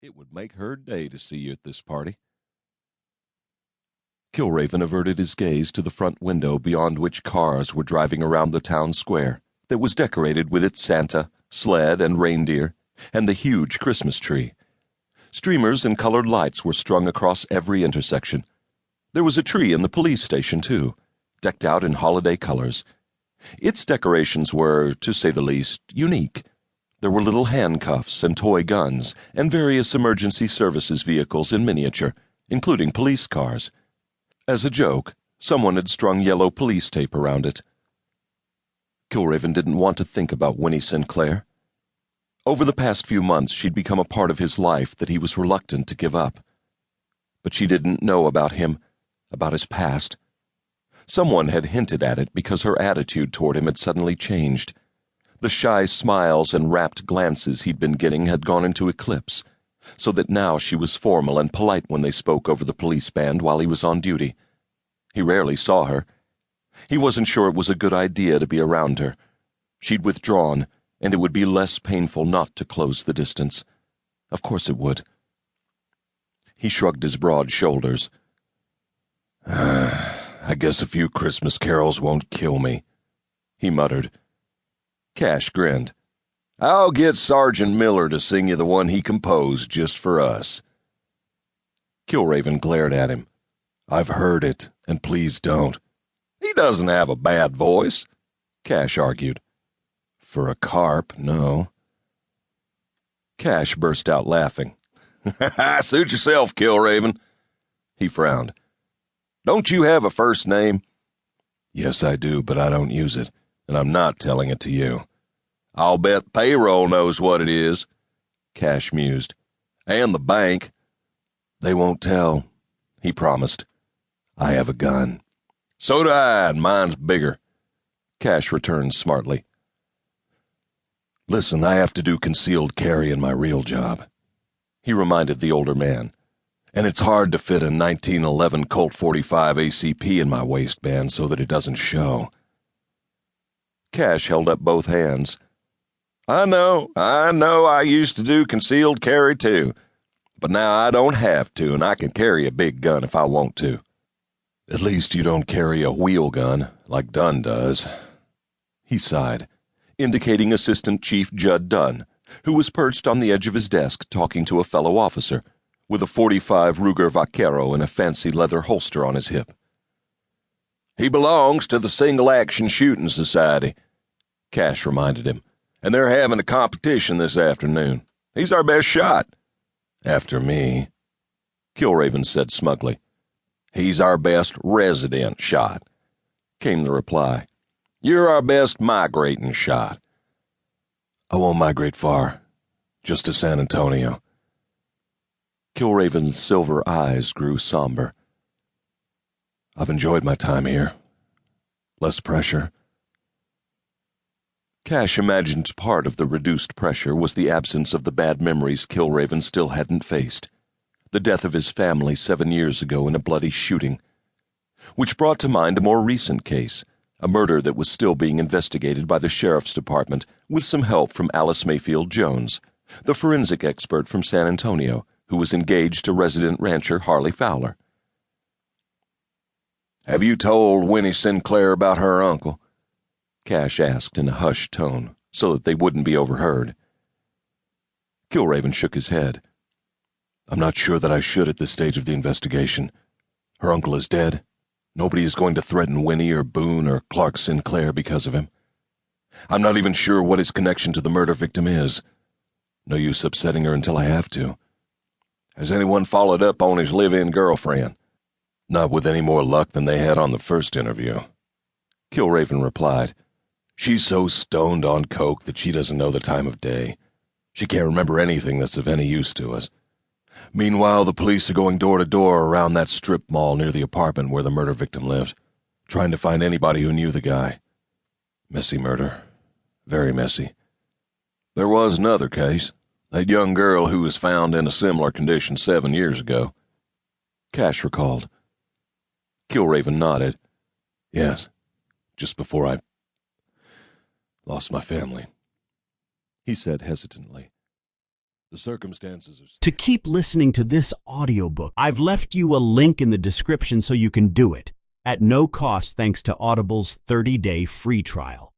It would make her day to see you at this party. Kilraven averted his gaze to the front window beyond which cars were driving around the town square that was decorated with its Santa, sled, and reindeer, and the huge Christmas tree. Streamers and colored lights were strung across every intersection. There was a tree in the police station, too, decked out in holiday colors. Its decorations were, to say the least, unique. There were little handcuffs and toy guns and various emergency services vehicles in miniature, including police cars. As a joke, someone had strung yellow police tape around it. Kilraven didn't want to think about Winnie Sinclair. Over the past few months, she'd become a part of his life that he was reluctant to give up. But she didn't know about him, about his past. Someone had hinted at it because her attitude toward him had suddenly changed. The shy smiles and rapt glances he'd been getting had gone into eclipse, so that now she was formal and polite when they spoke over the police band while he was on duty. He rarely saw her. He wasn't sure it was a good idea to be around her. She'd withdrawn, and it would be less painful not to close the distance. Of course it would. He shrugged his broad shoulders. I guess a few Christmas carols won't kill me, he muttered. Cash grinned. I'll get Sergeant Miller to sing you the one he composed just for us. Kilraven glared at him. I've heard it, and please don't. He doesn't have a bad voice, Cash argued. For a carp, no. Cash burst out laughing. Suit yourself, Kilraven. He frowned. Don't you have a first name? Yes, I do, but I don't use it, and I'm not telling it to you. I'll bet payroll knows what it is, Cash mused. And the bank. They won't tell, he promised. I have a gun. So do I, and mine's bigger, Cash returned smartly. Listen, I have to do concealed carry in my real job, he reminded the older man. And it's hard to fit a 1911 Colt 45 ACP in my waistband so that it doesn't show. Cash held up both hands. I know I used to do concealed carry too, but now I don't have to, and I can carry a big gun if I want to. At least you don't carry a wheel gun, like Dunn does. He sighed, indicating Assistant Chief Judd Dunn, who was perched on the edge of his desk talking to a fellow officer, with a .45 Ruger Vaquero in a fancy leather holster on his hip. He belongs to the Single Action Shooting Society, Cash reminded him, and they're having a competition this afternoon. He's our best shot. After me, Kilraven said smugly. He's our best resident shot, came the reply. You're our best migrating shot. I won't migrate far, just to San Antonio. Kilraven's silver eyes grew somber. I've enjoyed my time here. Less pressure. Cash imagined part of the reduced pressure was the absence of the bad memories Kilraven still hadn't faced. The death of his family 7 years ago in a bloody shooting, which brought to mind a more recent case, a murder that was still being investigated by the sheriff's department with some help from Alice Mayfield Jones, the forensic expert from San Antonio, who was engaged to resident rancher Harley Fowler. Have you told Winnie Sinclair about her uncle? Cash asked in a hushed tone, so that they wouldn't be overheard. Kilraven shook his head. I'm not sure that I should at this stage of the investigation. Her uncle is dead. Nobody is going to threaten Winnie or Boone or Clark Sinclair because of him. I'm not even sure what his connection to the murder victim is. No use upsetting her until I have to. Has anyone followed up on his live-in girlfriend? Not with any more luck than they had on the first interview, Kilraven replied. She's so stoned on coke that she doesn't know the time of day. She can't remember anything that's of any use to us. Meanwhile, the police are going door to door around that strip mall near the apartment where the murder victim lived, trying to find anybody who knew the guy. Messy murder. Very messy. There was another case. That young girl who was found in a similar condition 7 years ago. Cash recalled. Kilraven nodded. Yes, just before I lost my family, he said hesitantly. The circumstances are... To keep listening to this audiobook, I've left you a link in the description so you can do it, at no cost thanks to Audible's 30-day free trial.